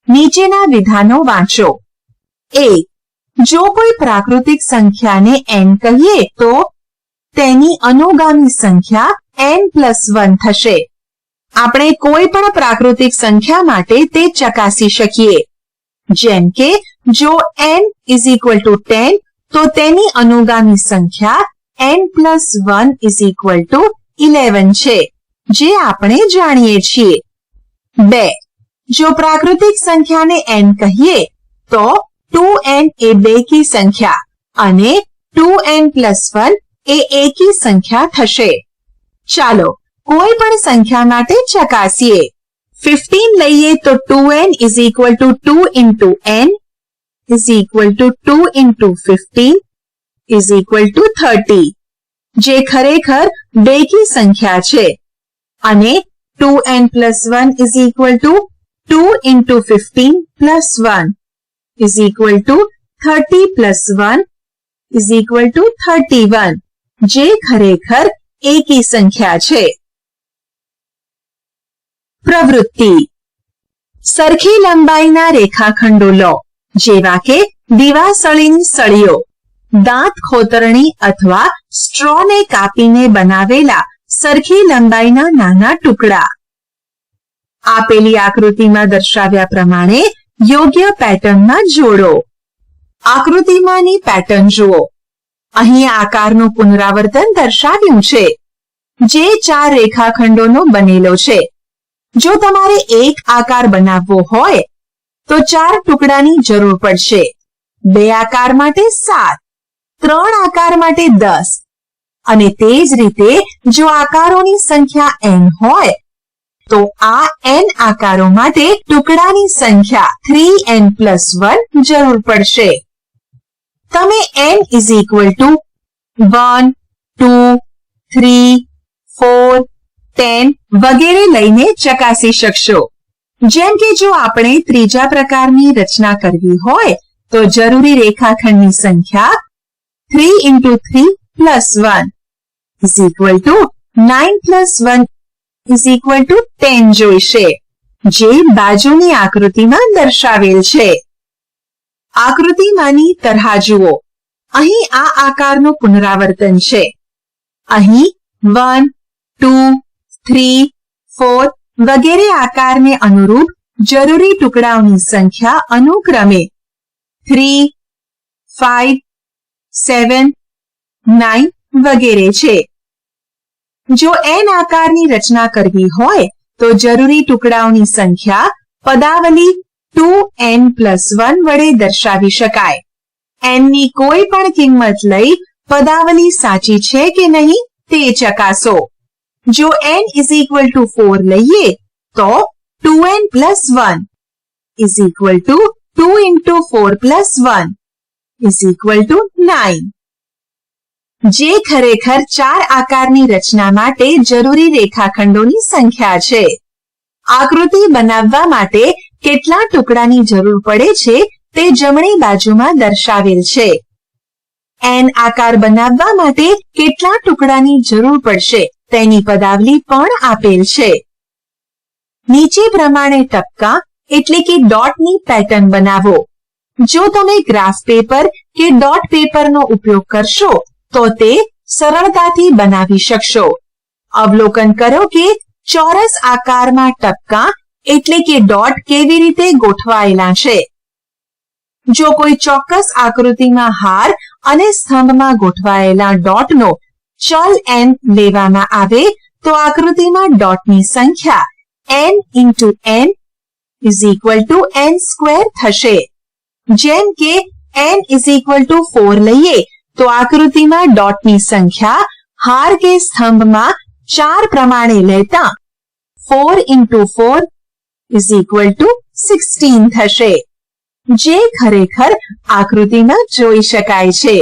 નીચેના વિધાનો વાંચો. 1 જો કોઈ પ્રાકૃતિક સંખ્યાને n કહીએ તો તેની અનુગામી સંખ્યા n+1 થશે. આપણે કોઈ પણ પ્રાકૃતિક સંખ્યા માટે તે ચકાસી શકીએ. જેમ કે જો n = 10 તો તેની અનુગામી સંખ્યા n+1 = 11 છે, જે આપણે જાણીએ છીએ. 2. જો પ્રાકૃતિક સંખ્યાને n કહીએ તો 2n એ બેકી સંખ્યા અને 2n + 1 એ એકી સંખ્યા થશે. ચાલો કોઈ પણ સંખ્યા માટે ચકાસીએ. 15 લઈએ તો 2n = 2 into n = 2 into 15 = 30, જે ખરેખર બેકી સંખ્યા છે. અને 2n + 1 = 2 into 15 + 1 = 30 + 1 = 31, જે ખરેખર એકી સંખ્યા છે. પ્રવૃત્તિ. સરખી લંબાઈના રેખાખંડો લો, જેવા કે દીવાસળીની સળીઓ, દાંત ખોતરણી અથવા સ્ટ્રોને કાપીને બનાવેલા સરખી લંબાઈના નાના ટુકડા. આપેલી આકૃતિમાં દર્શાવ્યા પ્રમાણે યોગ્ય પેટર્નમાં જોડો. આકૃતિમાંની પેટર્ન જુઓ. અહીં આકારનું પુનરાવર્તન દર્શાવ્યું છે, જે 4 રેખાખંડોનો બનેલો છે. જો તમારે એક આકાર બનાવવો હોય તો 4 ટુકડાની જરૂર પડશે. 2 આકાર માટે 7, 3 આકાર માટે 10, અને તે જ રીતે જો આકારોની સંખ્યા n હોય તો આ n આકારો માટે ટુકડાની સંખ્યા 3n + 1 જરૂર પડશે. તમે n = 1, 2, 3, 4, 10 વગેરે લઈને ચકાસી શકશો. જેમ કે જો આપણે ત્રીજા પ્રકારની રચના કરવી હોય તો જરૂરી રેખાખંડની સંખ્યા 3 into 3 + 1 = 9 + 1 = 10 જોઈશે, જે બાજુની આકૃતિમાં દર્શાવેલ છે. આકૃતિમાંની તરહા જુઓ. અહીં આ આકારનું પુનરાવર્તન છે. અહીં 1, 2, 3, 4 વગેરે આકારને અનુરૂપ જરૂરી ટુકડાઓની સંખ્યા અનુક્રમે 3, 5, 7, 9 વગેરે છે. જો n આકારની રચના કરવી હોય તો જરૂરી ટુકડાઓની સંખ્યા પદાવલી 2n + 1 વડે દર્શાવી શકાય. n ની કોઈ પણ કિંમત લઈ પદાવલી સાચી છે કે નહીં તે ચકાસો. જો n = 4 લઈએ તો 2n + 1 = 2 into 4 + 1 = 9, જે ખરેખર 4 આકારની રચના માટે જરૂરી રેખાખંડોની સંખ્યા છે. આકૃતિ બનાવવા માટે કેટલા ટુકડાની જરૂર પડે છે તે જમણી બાજુમાં દર્શાવેલ છે. n આકાર બનાવવા માટે કેટલા ટુકડાની જરૂર પડશે તેની પદાવલી પણ આપેલ છે. નીચે પ્રમાણે ટપકા એટલે કે ડોટની પેટર્ન બનાવો. જો તમે ગ્રાફ પેપર કે ડોટ પેપરનો ઉપયોગ કરશો તો તે સરળતાથી બનાવી શકશો. અવલોકન કરો કે ચોરસ આકારમાં ટપકા એટલે કે ડોટ કેવી રીતે ગોઠવાયેલા છે. જો કોઈ ચોક્કસ આકૃતિમાં હાર અને સ્તંભમાં ગોઠવાયેલા ડોટનો ચલ n લેવામાં આવે તો આકૃતિમાં ડોટની સંખ્યા n into n = n² થશે. જેમ કે n = 4 લઈએ તો આકૃતિમાં ડોટની સંખ્યા હાર કે સ્તંભમાં 4 પ્રમાણે લેતા 4 into 4 = 16 થશે, જે ખરેખર આકૃતિમાં જોઈ શકાય છે.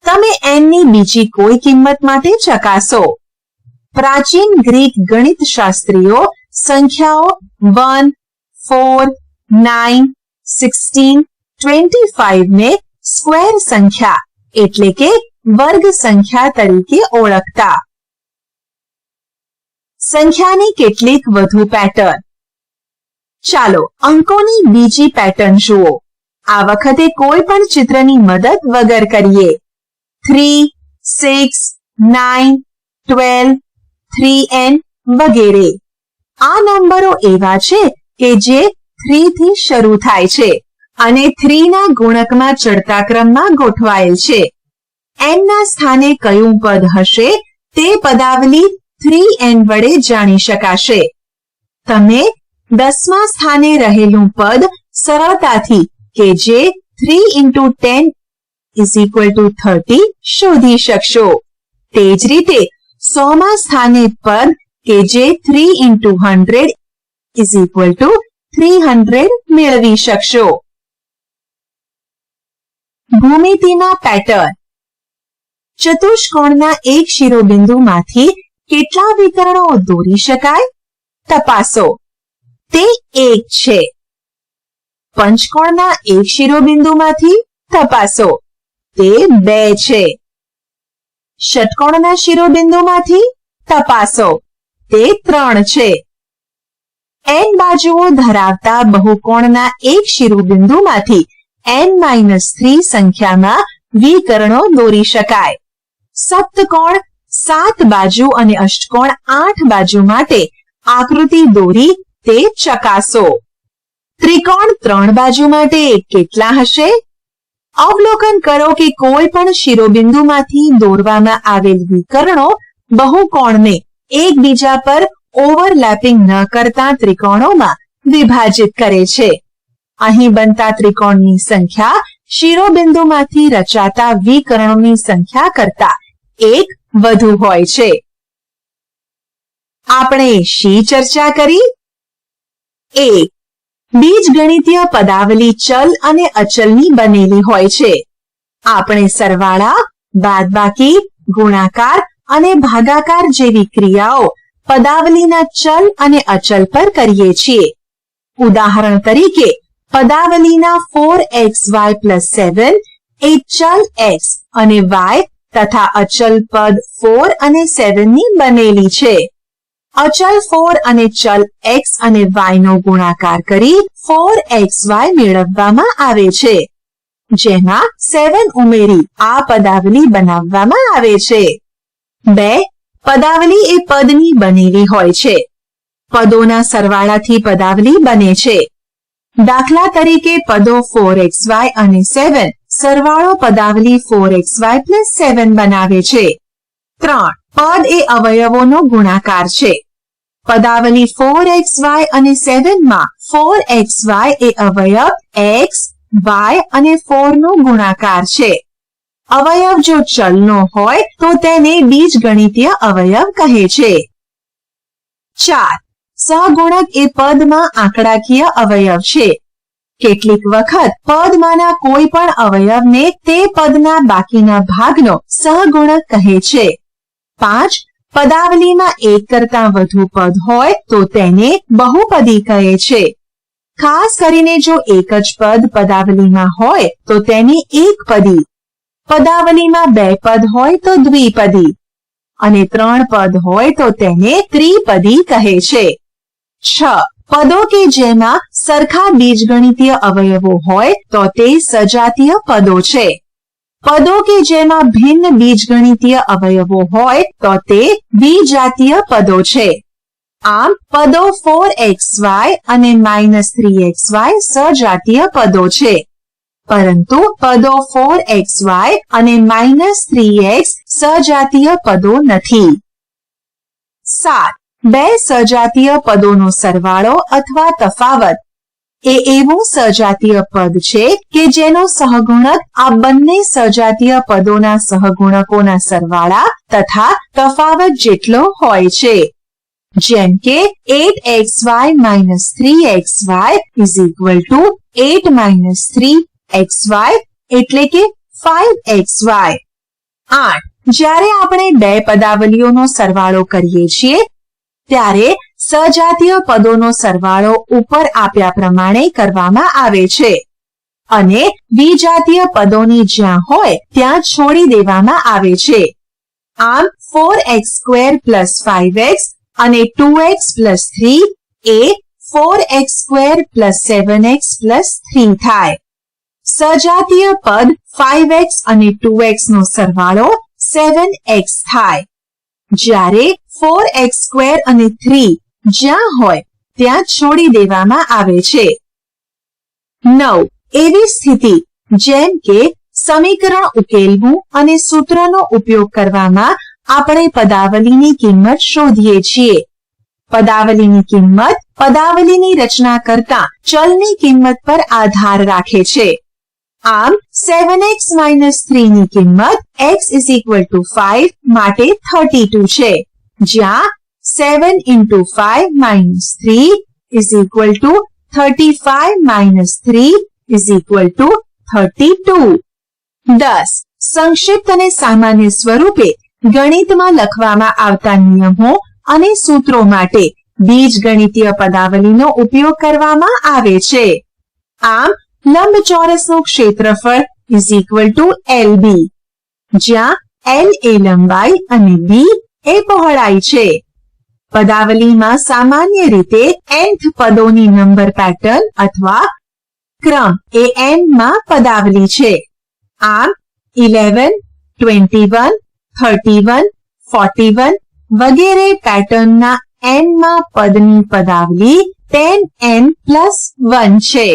તમે n ની બીજી કોઈ કિંમત માટે ચકાસો. પ્રાચીન ગ્રીક ગણિતશાસ્ત્રીઓ સંખ્યાઓ 1, 4, 9, 16, 25 ને સ્ક્વેર સંખ્યા એટલે કે વર્ગ સંખ્યા તરીકે ઓળખતા. સંખ્યાની કેટલીક વધુ પેટર્ન. ચાલો અંકોની બીજી પેટર્ન જુઓ. આ વખતે કોઈ પણ ચિત્રની મદદ વગર કરીએ. 3, 6, 9, 12, 3n વગેરે. આ નંબરો એવા છે કે જે 3 થી શરૂ થાય છે અને 3 ના ગુણકમાં ચડતા ક્રમમાં ગોઠવાયેલ છે. n ના સ્થાને કયું પદ હશે તે પદાવલી 3n વડે જાણી શકાશે. તમે 10મા સ્થાને રહેલું પદ સરળતાથી કે જે 3 into 10 is equal to 30 શોધી શકશો. તે જ રીતે 100મા સ્થાને પદ કે જે 3 into 100 is equal to 300 મેળવી શકશો. ભૂમિતિના પેટર્ન. ચતુષ્કોણના એક શિરોબિંદુમાંથી કેટલા વિકર્ણો દોરી શકાય? તપાસો. તે 1 છે. પંચકોણના એક શિરોબિંદુમાંથી તપાસો. તે 2 છે. ષટકોણના શિરોબિંદુમાંથી તપાસો. તે 3 છે. n બાજુઓ ધરાવતા બહુકોણના એક શિરોબિંદુમાંથી n-3 સંખ્યામાં વિકર્ણો દોરી શકાય. સપ્તકોણ 7 બાજુ અને અષ્ટકોણ 8 બાજુ માટે આકૃતિ દોરી તે ચકાસો. ત્રિકોણ 3 બાજુ માટે કેટલા હશે? અવલોકન કરો કે કોઈ પણ શિરોબિંદુમાંથી દોરવામાં આવેલ વિકર્ણો બહુકોણને એકબીજા પર ઓવરલેપિંગ ન કરતા ત્રિકોણોમાં વિભાજિત કરે છે. અહીં બનતા ત્રિકોણની સંખ્યા શિરોબિંદુમાંથી રચાતા વિકર્ણોની સંખ્યા કરતા 1 વધુ હોય છે. આપણે શી ચર્ચા કરી? 1. બીજગણિતીય પદાવલી ચલ અને અચલની બનેલી હોય છે. આપણે સરવાળા, બાદબાકી, ગુણાકાર અને ભાગાકાર જેવી ક્રિયાઓ પદાવલીના ચલ અને અચલ પર કરીએ છીએ. ઉદાહરણ તરીકે પદાવલીના 4xy + 7 એ ચલ x અને y તથા અચલ પદ 4 અને 7 ની બનેલી છે. અચલ 4 અને ચલ x અને y નો ગુણાકાર કરી 4xy મેળવવામાં આવે છે, જેમાં 7 ઉમેરી આ પદાવલી બનાવવામાં આવે છે. 2. પદાવલી એ પદની બનેલી હોય છે. પદોના સરવાળાથી પદાવલી બને છે. દાખલા તરીકે પદો 4xy અને 7 સરવાળો પદાવલી 4xy + 7 બનાવે છે. 3. પદ એ અવયવોનો ગુણાકાર છે. પદાવલી 4xy અને 7 માં 4xy એ અવયવ x, y અને 4 નો ગુણાકાર છે. અવયવ જો ચલનો હોય તો તેને બીજગણિતીય અવયવ કહે છે. 4. સહગુણક એ પદમાં આંકડાકીય અવયવ છે. કેટલીક વખત પદમાંના કોઈ પણ અવયવને તે પદના બાકીના ભાગનો સહગુણક કહે છે. 5. પદાવલીમાં એક કરતાં વધુ પદ હોય તો તેને બહુપદી કહે છે. ખાસ કરીને જો એક જ પદ પદાવલીમાં હોય તો તેને એકપદી, પદાવલીમાં 2 પદ હોય તો દ્વિપદી અને 3 પદ હોય તો તેને ત્રિપદી કહે છે. 6. પદો કે જેમાં સરખા બીજગણિતીય અવયવો હોય તો તે સજાતીય પદો છે. પદો કે જેમાં ભિન્ન બીજગણિતીય અવયવો હોય તો તે વિજાતીય પદો છે. આમ પદો 4xy અને -3xy સજાતીય પદો છે, પરંતુ પદો 4xy અને -3x સજાતીય પદો નથી. 7. 2 સજાતીય પદોનો સરવાળો અથવા તફાવત એ એવું સજાતીય પદ છે કે જેનો સહગુણક આ બંને સજાતીય પદોના સહગુણકોના સરવાળા તથા તફાવત જેટલો હોય છે. જેમ કે 8xy - 3xy is equal to 8 - 3xy એટલે કે 5xy. 8. જ્યારે આપણે 2 પદાવલીઓનો સરવાળો કરીએ છીએ ત્યારે સજાતીય પદોનો સરવાળો ઉપર આપ્યા પ્રમાણે કરવામાં આવે છે અને વિજાતીય પદોની જ્યાં હોય ત્યાં છોડી દેવામાં આવે છે. આમ 4x² + 5x અને 2x + 3 એ 4x² + 7x + 3 થાય. સજાતીય પદ 5x અને 2x નો સરવાળો 7x થાય. જ્યારે 4x² અને 3 જ્યાં હોય ત્યાં છોડી દેવામાં આવે છે. 9. એવી સ્થિતિ જેમ કે સમીકરણ ઉકેલવું અને સૂત્રનો ઉપયોગ કરવામાં આપણે પદાવલીની કિંમત શોધીએ છીએ, પદાવલીની કિંમત પદાવલીની રચના કરતા ચલની કિંમત પર આધાર રાખે છે. આમ 7x - 3 ની કિંમત x = 5 માટે 32 છે, જ્યાં 7 × 5 - 3 = 35 - 3 = 32. 10. સંક્ષિપ્ત અને સામાન્ય સ્વરૂપે ગણિતમાં લખવામાં આવતા નિયમો અને સૂત્રો માટે બીજગણિતીય પદાવલીનો ઉપયોગ કરવામાં આવે છે. આમ લંબચોરસનું ક્ષેત્રફળ = LB, જ્યાં L એ લંબાઈ અને B એ પહોળાઈ છે. પદાવલીમાં સામાન્ય રીતે nth પદોની નંબર પેટર્ન અથવા ક્રમ એ n માં પદાવલી છે. આમ 11, 21, 31, 41 વગેરે પેટર્નના n માં પદની પદાવલી 10n+1 છે.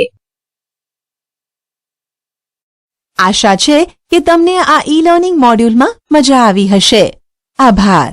આશા છે કે તમને આ ઈ લર્નિંગ મોડ્યુલમાં મજા આવી હશે. આભાર.